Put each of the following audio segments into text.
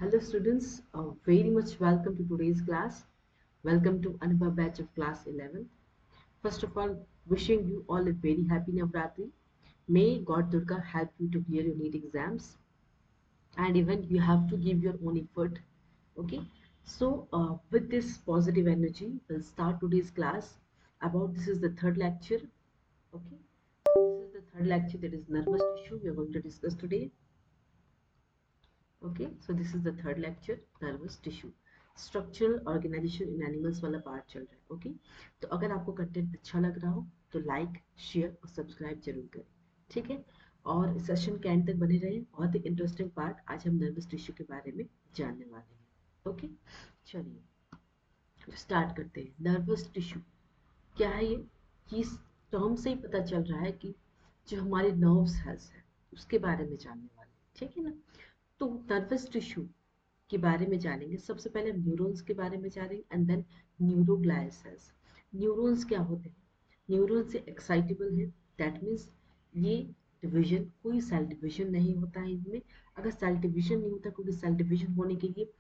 Hello students, very much welcome to today's class. Welcome to another batch of class 11. First of all, wishing you all a very happy Navratri. May God Durga help you to clear your NEET exams, and even you have to give your own effort. Okay, so with this positive energy, we'll start today's class. This is the third lecture. Okay, so this is the third lecture, that is nervous tissue we are going to discuss today. Okay so this is the third lecture, nervous tissue, structural organisation in animals वाला part चल रहा है। Okay, तो अगर आपको content अच्छा लग रहा हो तो लाइक, शेयर और सब्सक्राइब जरूर करें, ठीक है। और सेशन के एंड तक बने रहें, बहुत ही इंटरेस्टिंग पार्ट आज हम नर्वस टिश्यू के बारे में जानने वाले हैं। ओके, चलिए स्टार्ट करते हैं। नर्वस टिश्यू क्या है ये? इस टर्म से ही पता चल रहा है कि जो हमारे नर्व सेल्स है उसके बारे में जानने वाले, ठीक है ना। तो नर्वस टिश्यू के बारे में जानेंगे। सबसे पहले हम न्यूरॉन्स के बारे में जानेंगे and then neuroglial cells. Neurons क्या होते हैं? न्यूरॉन से एक्साइटेबल है, दैट मीन्स ये डिवीजन, कोई सेल डिवीजन नहीं होता है इनमें। अगर सेल डिवीजन नहीं होता, क्योंकि सेल डिवीजन होने के लिए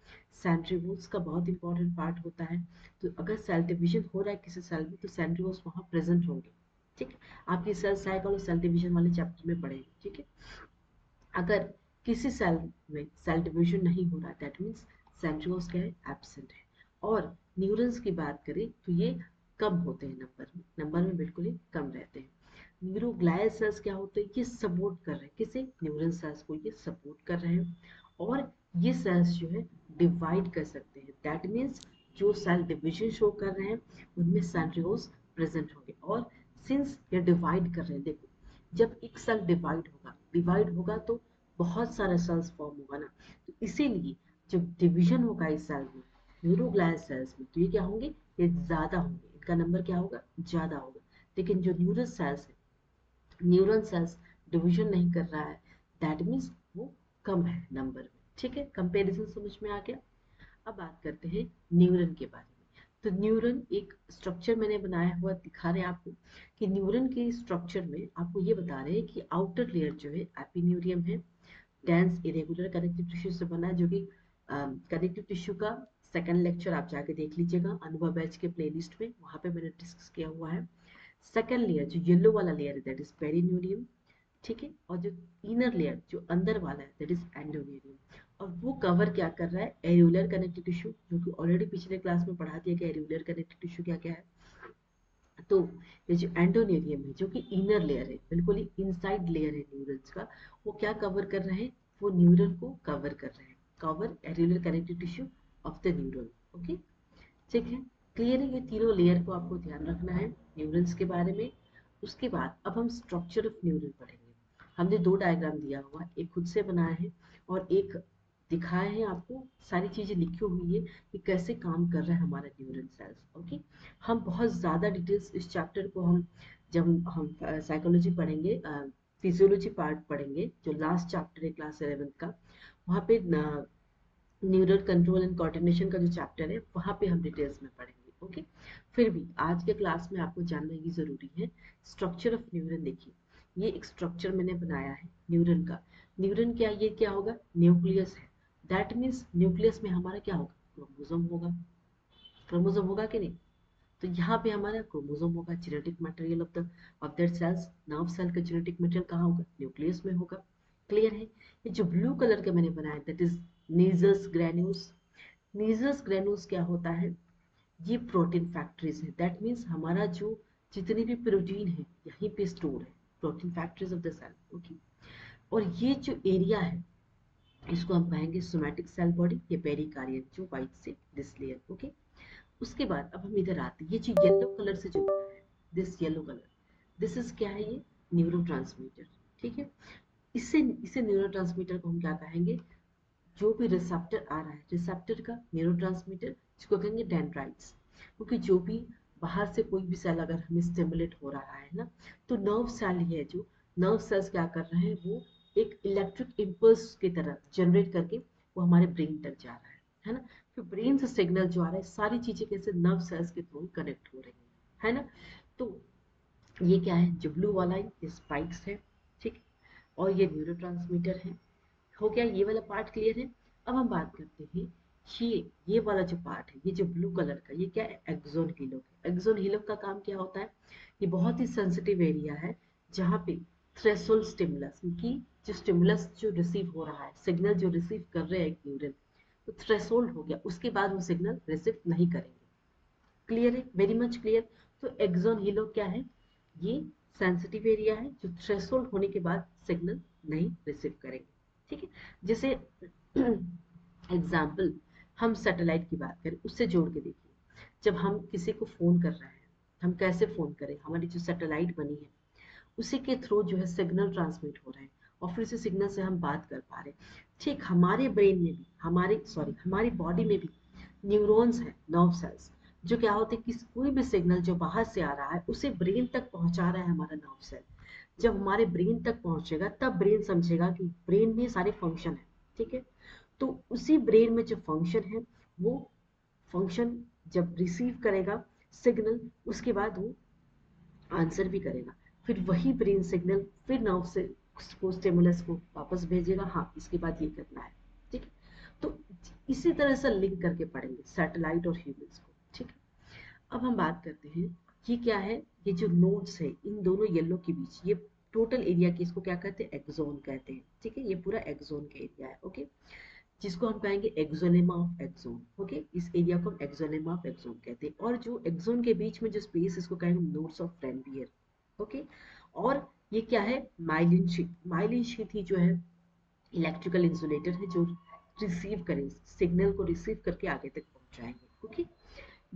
सेंट्रीओल्स का बहुत इंपॉर्टेंट पार्ट होता है, तो अगर सेल डिवीजन हो रहा है किसी सेल में तो सेंट्रीओल्स वहाँ प्रेजेंट होंगे, ठीक है। आप ये सेल साइकिल और सेल डिवीजन वाले चैप्टर में पढ़ेंगे, ठीक है। अगर किसी सेल में सेल डिवीजन नहीं हो रहा, दैट मीन्स सेंट्रियोल्स क्या है? एब्सेंट है। और न्यूरॉन्स की बात करें तो ये कम होते हैं, नंबर में बिल्कुल ही कम रहते हैं। न्यूरोग्लियल सेल्स क्या होते हैं? ये सपोर्ट कर रहे हैं किसे? न्यूरॉन सेल्स को ये सपोर्ट कर रहे हैं। और ये सेल्स जो है डिवाइड कर सकते हैं, दैट मीन्स जो सेल डिवीजन शो कर रहे हैं उनमें सेंट्रियोल्स प्रेजेंट होंगे। और सिंस ये डिवाइड कर रहे हैं, देखो जब एक सेल डिवाइड होगा तो बहुत सारे सेल्स फॉर्म होगा ना, तो इसीलिए जब डिवीजन होगा इस सेल में, न्यूरोग्लियल सेल्स में, तो ये क्या होंगे? ये ज्यादा होंगे, इनका नंबर क्या होगा? ज्यादा होगा। लेकिन जो न्यूरल सेल्स है, न्यूरल सेल्स डिवीजन नहीं कर रहा है, दैट मीन्स वो कम है नंबर में, ठीक है। कंपेरिजन समझ में आ गया। अब बात करते हैं न्यूरन के बारे में। तो न्यूरन एक स्ट्रक्चर मैंने बनाया हुआ दिखा रहे हैं आपको कि न्यूरन के स्ट्रक्चर में आपको ये बता रहे हैं कि आउटर लेयर जो है एपिन्यूरियम है, डेंस इरेगुलर कनेक्टिव टिश्यू से बना है, जो कि कनेक्टिव टिश्यू का सेकंड लेक्चर आप जाके देख लीजिएगा अनुभव बैच के प्लेलिस्ट में, वहां पे मैंने डिस्कस किया हुआ है। सेकंड लेयर जो येलो वाला लेयर है दैट इज पेरिन्यूरियम, ठीक है। और जो इनर लेयर जो अंदर वाला है दैट इज एंडोमेरियम। और वो कवर क्या कर रहा है? एरियुलर कनेक्टिव टिश्यू, जो कि ऑलरेडी पिछले क्लास में पढ़ा दिया कि एरियुलर कनेक्टिव टिश्यू क्या क्या है। तो ये जो एंडोनेरियम है, जो कि इनर लेयर है, बिल्कुल ही इनसाइड लेयर है न्यूरॉन्स का, वो क्या कवर कर रहे हैं? वो न्यूरॉन को कवर कर रहे हैं। Cover areolar connective tissue of the neuron. Okay, ठीक है। क्लियर है? ये तीनों लेयर को आपको ध्यान रखना है न्यूरॉन्स के बारे में। उसके बाद अब हम स्ट्रक्चर ऑफ न्यूरॉन पढ़ेंगे। हमने दो डायग्राम दिया हुआ, एक खुद से बनाया है और एक दिखाए हैं आपको, सारी चीजें लिखी हुई है कि कैसे काम कर रहा है हमारा न्यूरॉन सेल्स। ओके, हम बहुत ज़्यादा डिटेल्स इस चैप्टर को हम जब हम साइकोलॉजी पढ़ेंगे, फिजियोलॉजी पार्ट पढ़ेंगे, जो लास्ट चैप्टर है क्लास 11 का, वहाँ पे न्यूरल कंट्रोल एंड कोऑर्डिनेशन का जो चैप्टर है वहाँ पे हम डिटेल्स में पढ़ेंगे। ओके, फिर भी आज के क्लास में आपको जानना ही जरूरी है स्ट्रक्चर ऑफ न्यूरन। देखिए, ये एक स्ट्रक्चर मैंने बनाया है न्यूरन का। न्यूरन क्या, ये क्या होगा? न्यूक्लियस है। दैट मीन्स न्यूक्लियस में हमारा क्या होगा? क्रोमोसोम होगा। क्रोमोसोम होगा कि नहीं? तो यहाँ पे हमारा क्रोमोसोम होगा, genetic material of that cells. Nerve cell का जेनेटिक मटेरियल कहाँ होगा? न्यूक्लियस में होगा। क्लियर है? ये जो ब्लू कलर का मैंने बनाया दैट इज नीजस ग्रेन्यूल्स। नीजस ग्रेन्यूल्स क्या होता है? ये प्रोटीन फैक्ट्रीज है, दैट मीन्स हमारा जो जितनी भी प्रोटीन है यहीं पे स्टोर है, protein factories of the cell. Okay, और ये जो एरिया है इसको हम कहेंगे सोमैटिक सेल बॉडी या पेरिकार्डियम, जो व्हाइट से दिस लेयर। ओके, उसके बाद अब हम इधर आते हैं, ये जो येलो कलर से जो बना है, this yellow colour, this is क्या है? ये न्यूरोट्रांसमीटर, ठीक है। इससे इसे न्यूरोट्रांसमीटर को हम क्या कहेंगे? जो भी रिसेप्टर आ रहा है, रिसेप्टर का न्यूरोट्रांसमीटर, जिसको कहेंगे डेंड्राइट्स। क्योंकि जो भी बाहर से कोई भी सेल अगर हमें स्टिमुलेट हो रहा है ना, तो नर्व सेल ही है, जो नर्व सेल्स क्या कर रहे हैं, वो एक इलेक्ट्रिक इम्पल्स की तरह जनरेट करके वो हमारे ब्रेन तक जा रहा है ना। फिर ब्रेन से सिग्नल जो आ रहा है, सारी चीजें कैसे? नर्व सेल्स के थ्रू कनेक्ट हो रही है ना। तो ये क्या है? जो ब्लू वाला है ये स्पाइक्स है, ठीक है। और ये न्यूरोट्रांसमीटर है। हो गया ये वाला पार्ट, क्लियर है। अब हम बात करते हैं ये वाला जो पार्ट है, ये जो ब्लू कलर का, ये क्या है? एक्सोन हीलोक है। एक्सोन हीलोक का काम क्या होता है? ये बहुत ही सेंसिटिव एरिया है जहाँ पे थ्रेशोल्ड स्टिमुलस की जो स्टिमुलस जो रिसीव हो रहा है, सिग्नल जो रिसीव कर रहे हैं एक न्यूरन, तो थ्रेशोल्ड हो गया, उसके बाद वो सिग्नल रिसीव नहीं करेंगे। क्लियर है? Very much clear. तो एक्सोन हीलोक क्या है? ये सेंसिटिव एरिया है जो थ्रेशोल्ड होने के बाद सिग्नल नहीं रिसीव करेंगे। ठीक है? जैसे एग्जाम्पल, हम सैटेलाइट की बात करें, उससे जोड़ के देखिए। जब हम किसी को फोन कर रहे हैं, हम कैसे फोन करें? हमारी जो सैटेलाइट बनी है उसी के थ्रू जो है सिग्नल ट्रांसमिट हो रहे हैं और फिर उसी सिग्नल से हम बात कर पा रहे हैं। ठीक हमारे ब्रेन में भी, हमारी बॉडी में भी न्यूरॉन्स है, नर्व सेल्स, जो क्या होते हैं कि कोई भी सिग्नल जो बाहर से आ रहा है उसे ब्रेन तक पहुंचा रहा है हमारा नर्व सेल। जब हमारे ब्रेन तक पहुंचेगा तब ब्रेन समझेगा कि ब्रेन में सारे फंक्शन है। ठीक है? तो उसी ब्रेन में जो फंक्शन है, वो फंक्शन जब रिसीव करेगा सिग्नल, उसके बाद वो आंसर भी करेगा। फिर वही ब्रेन सिग्नल फिर नर्व से उसको स्टिमुलस को वापस भेजेगा, हाँ इसके बाद ये करना है। ठीक है? तो इसी तरह से लिंक करके पढ़ेंगे सैटेलाइट और ह्यूमंस को। ठीक है? अब हम बात करते हैं, ये क्या है? ये जो नोड्स है इन दोनों येलो के बीच, ये टोटल एरिया की इसको क्या कहते हैं? एक्सोन कहते हैं। ठीक है? ये पूरा एक्सोन का एरिया है। ओके, जिसको हम कहेंगे एक्सोनेमा ऑफ एक्सोन। ओके, इस एरिया को हम एक्सोनेमा ऑफ एक्सोन कहते हैं। और जो एक्सोन के बीच में जो स्पेस, इसको कहेंगे नोड्स ऑफ रेनवियर। ओके, और ये क्या है? Myelin sheath. माइलिन शीट ही जो है इलेक्ट्रिकल इंसुलेटर है जो रिसीव करे, सिग्नल को रिसीव करके आगे तक पहुंचाएंगे। ओके,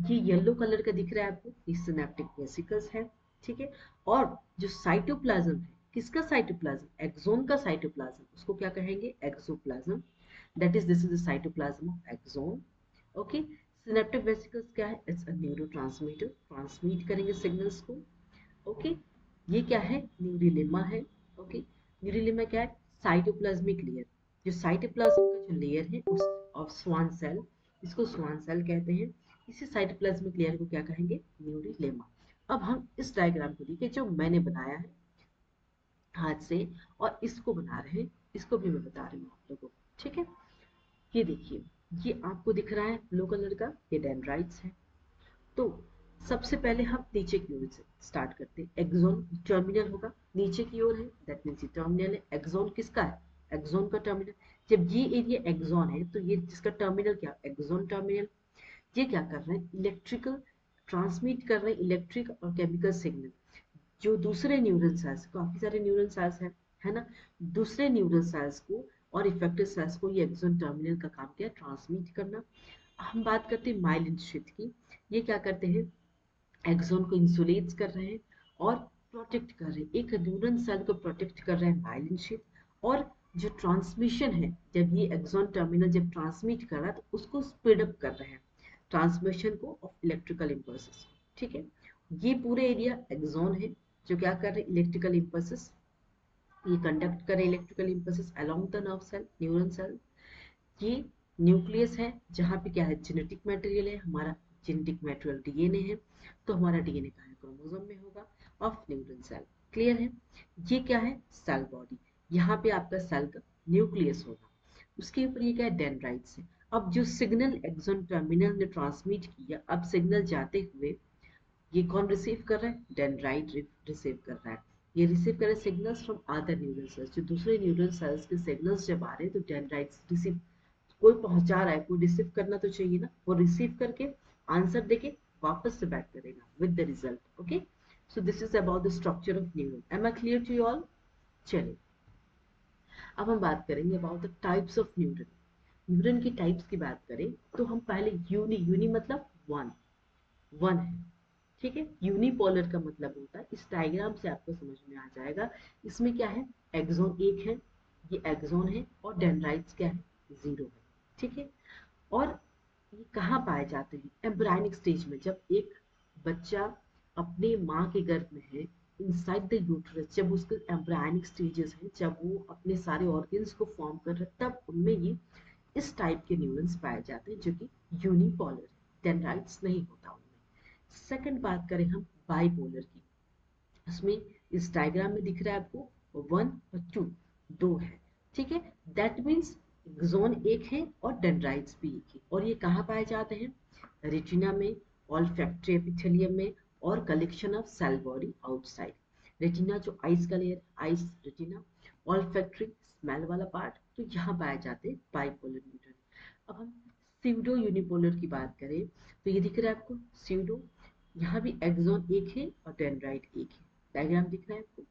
ये येलो कलर का दिख रहा है आपको, ये सिनेप्टिक वेसिकल्स है। ठीक है? और जो साइटोप्लाज्म है, किसका साइटोप्लाज्म? एक्सोन का साइटोप्लाज्म, उसको क्या कहेंगे? Axoplasm. That is this is the cytoplasm of axon. Okay, synaptic vesicles क्या है? इट्स अ न्यूरोट्रांसमीटर, ट्रांसमिट करेंगे सिग्नल्स को। ओके, ये क्या है? न्यूरिलेमा है। ओके, न्यूरिलेमा क्या है? Cytoplasmic layer. जो साइटोप्लाज्म का जो लेयर है उस ऑफ स्वान सेल, इसको स्वान सेल कहते हैं। इसी साइटोप्लाज्मिक लेयर को क्या कहेंगे? न्यूरिलेमा। अब हम इस डायग्राम को देखिए जो मैंने बनाया है हाथ से, और इसको बना रहे हैं, इसको भी मैं बता रही हूँ आप लोगों को। ठीक है? ये देखिए, ये आपको दिख रहा है ब्लू कलर का, ये डेंड्राइट्स है। तो सबसे पहले हम नीचे की ओर से स्टार्ट करते हैं। एक्सोन टर्मिनल होगा, नीचे की ओर है, दैट मीन्स ये टर्मिनल है। एक्सोन किसका है? एक्सोन का टर्मिनल। जब ये एरिया एक्सोन है तो ये जिसका टर्मिनल क्या? Axon terminal. ये क्या कर रहे हैं? इलेक्ट्रिकल ट्रांसमिट कर रहे हैं, इलेक्ट्रिक और केमिकल सिग्नल जो दूसरे न्यूरल सेल्स, काफी सारे न्यूरल सेल्स हैं, है ना, दूसरे न्यूरल सेल्स को और इफेक्टिव सेल्स को ये एक्सोन टर्मिनल का काम क्या है? ट्रांसमिट करना। हम बात करते हैं माइलिन शीथ की। ये क्या करते हैं? एक्सोन को इंसुलेट कर रहे हैं और प्रोटेक्ट कर रहे हैं, एक न्यूरल सेल को प्रोटेक्ट कर रहे हैं माइलिन शीथ। और जो ट्रांसमिशन है, जब ये एक्सोन टर्मिनल जब ट्रांसमिट कर रहा है तो उसको स्पीड अप कर रहे हैं, ट्रांसमिशन को ऑफ इलेक्ट्रिकल इम्पल्सेस। ठीक है? ये पूरे एरिया एक्सोन है जो क्या कर रहे हैं? इलेक्ट्रिकल इम्पल्सेस, ये कंडक्ट कर रहे हैं electrical impulses along the nerve cell, neural cell. ये न्यूक्लियस है जहाँ पे क्या है? जेनेटिक मटेरियल है हमारा, जेनेटिक मटेरियल डीएनए है। तो हमारा डीएनए का है क्रोमोसोम में होगा ऑफ न्यूरल सेल। क्लियर है? ये क्या है? Cell body. यहाँ पे आपका सेल का न्यूक्लियस होगा, उसके ऊपर ये क्या है? डेंड्राइट्स है। अब जो सिग्नल एक्सोन टर्मिनल ने ट्रांसमिट किया, अब सिग्नल जाते हुए ये कौन रिसीव कर रहा है? डेंड्राइट रिसीव कर रहा है। ये रिसीव कर रहे signals from other neural sales, जो दूसरे न्यूरल सेल्स के सिग्नल्स जब आ रहे हैं तो डेंड्राइट्स रिसीव, कोई पहुंचा रहा है, कोई रिसीव करना तो चाहिए ना, वो रिसीव करके आंसर देके वापस से बैक करेगा with the result. Okay, so this is about the structure of neuron. Am I clear to you all? चलिए, अब हम बात करेंगे about the types of neuron. Neuron की टाइप्स की बात करें तो हम पहले यूनी, यूनी मतलब वन, वन है। ठीक है? यूनिपोलर का मतलब होता है, इस डायग्राम से आपको समझ में आ जाएगा। इसमें क्या है? एक्सोन एक है, ये एक्सोन है, और डेंड्राइट्स क्या है? जीरो है। ठीक है? और ये कहाँ पाए जाते हैं? एम्ब्रायनिक स्टेज में, जब एक बच्चा अपने माँ के गर्भ में है, इनसाइड द यूट्रस, जब उसके एम्ब्रायनिक स्टेजेस हैं, जब वो अपने सारे ऑर्गन्स को फॉर्म कर रहे हैं, तब उनमें ये इस टाइप के न्यूरॉन्स पाए जाते हैं जो कि यूनिपोलर है, डेंड्राइट्स नहीं होता उनमें। सेकंड बात करें हम बाइपोलर की, उसमें इस डायग्राम में दिख रहा है आपको वन और टू, दो है। ठीक है? दैट मीन्स एक्सोन एक है और डेंड्राइट्स भी एक है, और ये कहाँ पाए जाते हैं? रेटिना में, ऑल्फैक्टरी एपिथेलियम में, और collection of cell body outside. Retina जो आइस का layer, eyes retina, olfactory smell वाला पार्ट, तो यहाँ पाए जाते हैं बाइपोलर न्यूरॉन। अब हम स्यूडो यूनिपोलर की बात करें तो ये दिख रहा है आपको स्यूडो, यहाँ भी एक्सोन एक है और डेंड्राइट एक है। डायग्राम दिख रहा है आपको।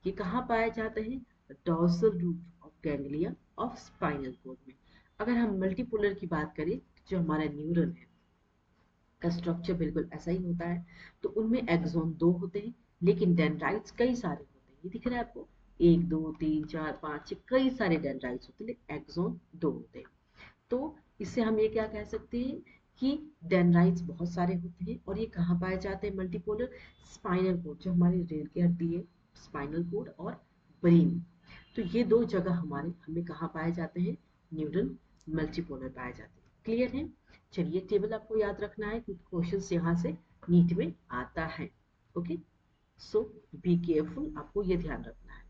ये कहाँ पाए जाते हैं? Dorsal root of ganglia of spinal cord में। अगर हम मल्टीपोलर की बात करें, जो हमारा न्यूरन है का स्ट्रक्चर बिल्कुल ऐसा ही होता है। तो उनमें एक्सोन 2 होते हैं, लेकिन डेंड्राइट्स कई सारे होते हैं। ये दिख रहा है आपको, 1 2 3 4 5 6 कई सारे डेंड्राइट्स होते हैं, लेकिन एक्सोन 2 होते हैं। तो इससे हम ये क्या कह सकते हैं कि डेंड्राइट्स बहुत सारे होते हैं, और ये कहाँ पाए जाते हैं? मल्टीपोलर स्पाइनल कोड, जो हमारी रीढ़ की हड्डी है, स्पाइनल कोड और ब्रेन। तो ये दो जगह हमारे हमें कहाँ पाए जाते हैं? न्यूरन मल्टीपोलर पाए जाते हैं। क्लियर है? चलिए, टेबल आपको याद रखना है क्योंकि क्वेश्चन यहाँ से नीट में आता है। ओके, सो बी केयरफुल, आपको ये ध्यान रखना है।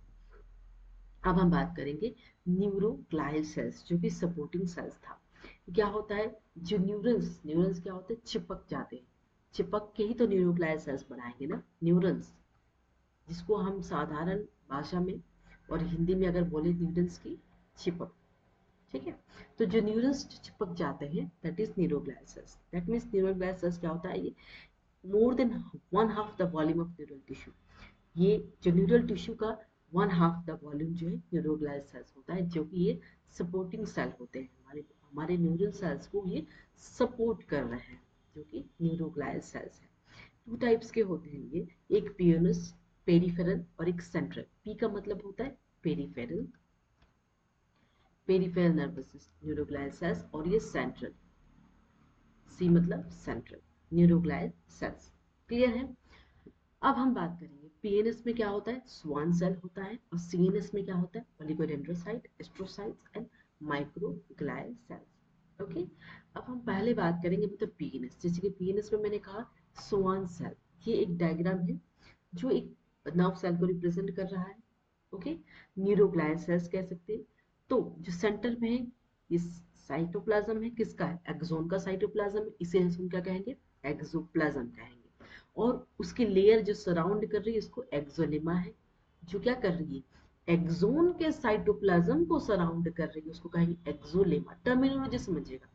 अब हम बात करेंगे न्यूरोग्लाइल सेल्स, जो कि सपोर्टिंग सेल्स था। क्या होता है? जो न्यूरॉन्स न्यूरॉन्स क्या होते हैं? चिपक जाते हैं। चिपक के ही तो न्यूरोग्लाइल सेल्स बनाएंगे ना, न्यूरॉन्स, जिसको हम साधारण भाषा में और हिंदी में अगर बोले, न्यूरॉन्स की चिपक। ठीक है, तो जो न्यूरॉन्स चिपक जाते हैं, that is neuroglial cells. That means neuroglial cells क्या होता है? ये more than one half the volume of neural tissue. ये जो न्यूरल टिश्यू का वन हाफ द वॉल्यूम जो है न्यूरोग्लाइल सेल्स होता है, जो कि ये सपोर्टिंग सेल होते हैं। हमारे हमारे न्यूरल सेल्स को ये सपोर्ट कर रहे हैं, जो कि न्यूरोग्लाइल सेल्स है। 2 टाइप्स के होते हैं ये, एक पियोनस पेरिफेरल और एक सेंट्रल। पी का मतलब होता है peripheral, peripheral nervous system neuroglial cells, और ये सेंट्रल, सी मतलब सेंट्रल न्यूरोग्लाइल सेल्स। क्लियर है? अब हम बात करेंगे पीएनएस में क्या होता है? स्वान सेल होता है, और सीएनएस में क्या होता है? Oligodendrocyte, astrocytes and microglial cells. Okay, अब हम पहले बात करेंगे मतलब पीएनएस। जैसे कि पीएनएस में मैंने कहा स्वान सेल, ये एक डायग्राम है जो एक नर्व सेल को रिप्रेजेंट कर रहा है। ओके, न्यूरोग्लाइल सेल्स कह सकते हैं। तो जो सेंटर में है, ये साइटोप्लाज्म है, किसका है? एक्सोन का साइटोप्लाज्म है, इसे हम क्या कहेंगे? एक्सोप्लाज्म कहेंगे। और उसकी लेयर जो सराउंड कर रही है, इसको एक्सोलेमा है, जो क्या कर रही है? एक्सोन के साइटोप्लाज्म को सराउंड कर रही है, उसको कहेंगे एक्सोलेमा। टर्मिनोलॉजी समझिएगा,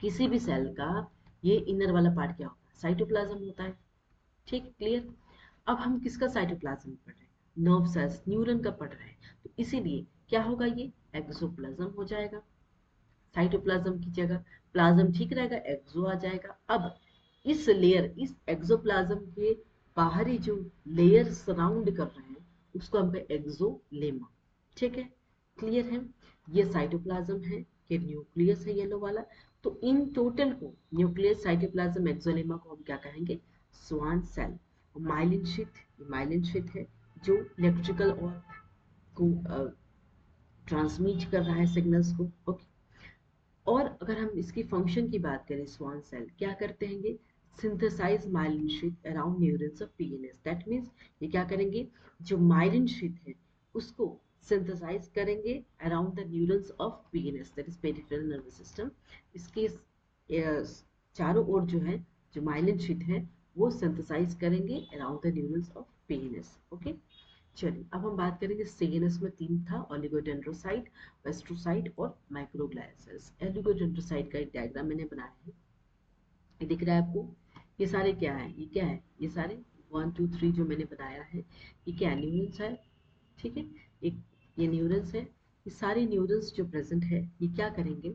किसी भी सेल का ये इनर वाला पार्ट क्या होता है? साइटोप्लाज्म होता है। ठीक, क्लियर? अब हम किसका साइटोप्लाज्म पढ़ रहे हैं? नर्व सेल्स, न्यूरॉन का पढ़ रहे हैं, तो इसीलिए क्या होगा? ये एक्सोप्लाज्म हो जाएगा। साइटोप्लाज्म की जगह प्लाज्म ठीक रहेगा, एक्सो आ जाएगा। अब इस लेयर, इस एक्सोप्लाज्म के बाहरी जो लेयर सराउंड कर रहे हैं, उसको हम कहें एक्सोलेमा। ठीक है, क्लियर है? ये साइटोप्लाज्म है, ये न्यूक्लियस है येलो वाला। तो इन टोटल को, न्यूक्लियस, साइटोप्लाज्म, एक्सोलेमा को हम क्या कहेंगे? Schwann cell. Myelin sheath, myelin sheath है जो इलेक्ट्रिकल और को ट्रांसमिट कर रहा है सिग्नल्स को। ओके, और अगर हम इसकी फंक्शन की बात करें, स्वान सेल क्या करते हैं? ये synthesise myelin sheath around neurons of PNS. That means ये क्या करेंगे? जो माइलिन शीथ है उसको सिंथेसाइज करेंगे around the neurons of PNS, that is peripheral nervous system. इसके चारों ओर जो है, जो माइलिन शीथ है, वो सिंथेसाइज करेंगे around the neurons of PNS. Okay, चलिए अब हम बात करेंगे सीएनएस में 3 था, ओलिगोडेंड्रोसाइट, एस्ट्रोसाइट और माइक्रोग्लियल सेल्स। ओलिगोडेंड्रोसाइट का एक डायग्राम मैंने बनाया है, ये दिख रहा है आपको। ये सारे क्या है? ये क्या है? ये सारे 1 2 3 जो मैंने बनाया है, ये क्या है? न्यूरॉन्स है। ठीक है, एक ये न्यूरॉन्स है। ये सारे न्यूरॉन्स जो प्रेजेंट है, ये क्या करेंगे?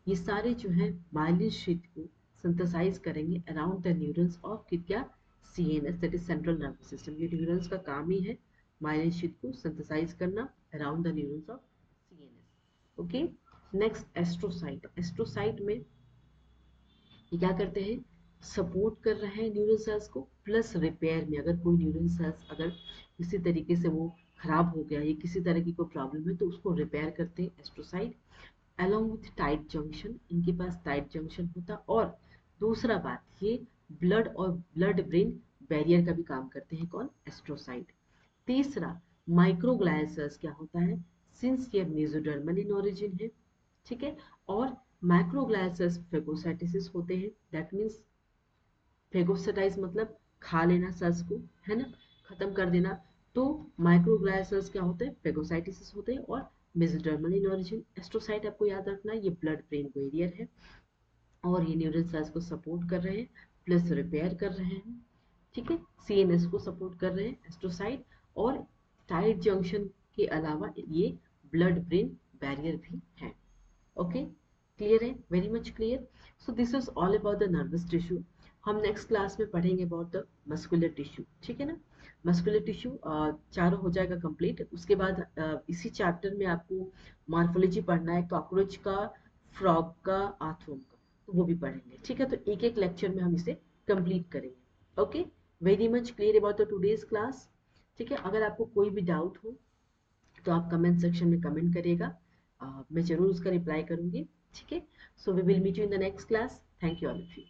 ये सारे जो है माइलिन शीथ को सिंथेसाइज करेंगे अराउंड द न्यूरॉन्स ऑफ क्या? CNS, that is central nervous system. ये न्यूरॉन्स का काम ही है माइलिन शीथ को सिंथेसाइज करना around the neurons of CNS. Okay, next astrocyte. Astrocyte में ये क्या करते हैं? सपोर्ट कर रहे हैं न्यूरल सेल्स को, प्लस रिपेयर में, अगर कोई न्यूरल सेल्स अगर किसी तरीके से वो खराब हो गया या किसी तरह की कोई प्रॉब्लम है, तो उसको रिपेयर करते हैं astrocyte. Along with tight junction, इनके पास टाइट जंक्शन होता। और दूसरा बात, ये ब्लड और ब्लड ब्रेन बैरियर का भी काम करते हैं। कौन? एस्ट्रोसाइट। तीसरा, माइक्रोग्लाइल सेल्स क्या होता है? सिंस ये मेसोडर्मल इन ओरिजिन है, ठीक है। और माइक्रोग्लियल सेल्स फेगोसाइटोसिस होते हैं, दैट मीन्स फेगोसाइटाइज मतलब खा लेना सेल्स को, है ना, खत्म कर देना। तो माइक्रोग्लियल सेल्स क्या होते हैं, फेगोसाइटोसिस होते हैं। और मेसोडर्मल इन ओरिजिन। एस्ट्रोसाइट आपको याद रखना है, ये ब्लड ब्रेन बैरियर है और ये न्यूरल सेल्स को सपोर्ट कर रहे हैं, प्लस रिपेयर कर रहे हैं, ठीक है। सीएनएस को सपोर्ट कर रहे हैं एस्ट्रोसाइट। और टाइट जंक्शन के अलावा ये ब्लड ब्रेन बैरियर भी है। ओके, क्लियर है, very much clear. So this is all about the nervous tissue. हम नेक्स्ट क्लास में पढ़ेंगे अबाउट द मस्कुलर टिश्यू, ठीक है ना। मस्कुलर टिश्यू चारों हो जाएगा कंप्लीट। उसके बाद इसी चैप्टर में आपको मॉर्फोलॉजी पढ़ना है, कॉकरोच का, फ्रॉग का, आर्थवर्म का, तो वो भी पढ़ेंगे, ठीक है। तो एक एक लेक्चर में हम इसे कंप्लीट करेंगे। Okay, very much clear about the today's class, ठीक है। अगर आपको कोई भी डाउट हो तो आप कमेंट सेक्शन में कमेंट करिएगा, मैं जरूर उसका रिप्लाई करूंगी, ठीक है। So we will meet you in the next class. Thank you all of you.